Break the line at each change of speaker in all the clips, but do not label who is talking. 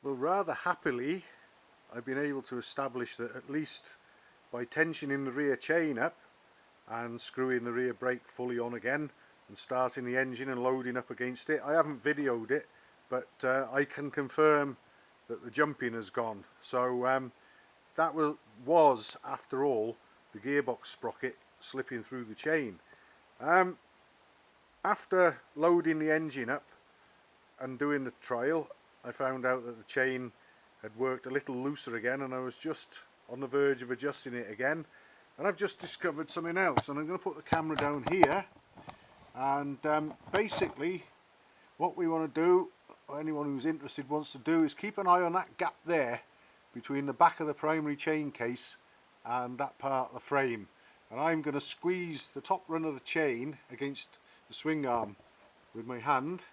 Well, rather happily I've been able to establish that at least by tensioning the rear chain up and screwing the rear brake fully on again and starting the engine and loading up against it. I haven't videoed it, but I can confirm that the jumping has gone. So that was after all the gearbox sprocket slipping through the chain. After loading the engine up and doing the trial, I found out that the chain had worked a little looser again, and I was just on the verge of adjusting it again, and I've just discovered something else. And I'm going to put the camera down here, and basically what we want to do, or anyone who's interested wants to do, is keep an eye on that gap there between the back of the primary chain case and that part of the frame. And I'm going to squeeze the top run of the chain against the swing arm with my hand.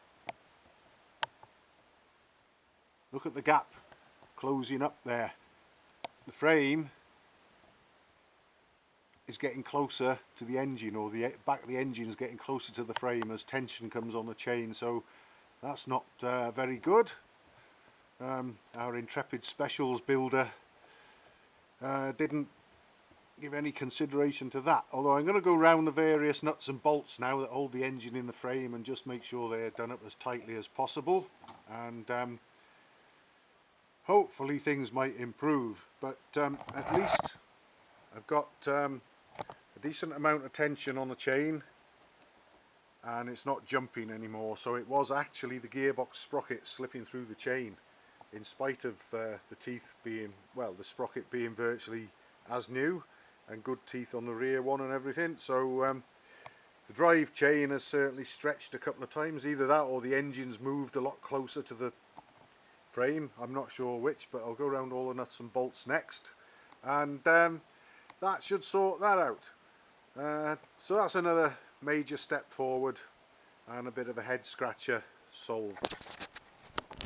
Look at the gap closing up there. The frame is getting closer to the engine, or the back of the engine is getting closer to the frame as tension comes on the chain, so that's not very good. Our intrepid specials builder didn't give any consideration to that, although I'm going to go round the various nuts and bolts now that hold the engine in the frame and just make sure they're done up as tightly as possible, and hopefully things might improve. But at least I've got a decent amount of tension on the chain and it's not jumping anymore. So it was actually the gearbox sprocket slipping through the chain, in spite of the teeth being, well, the sprocket being virtually as new and good teeth on the rear one and everything. So the drive chain has certainly stretched a couple of times, either that or the engine's moved a lot closer to the frame. I'm not sure which, but I'll go around all the nuts and bolts next, and that should sort that out. So that's another major step forward and a bit of a head scratcher solved.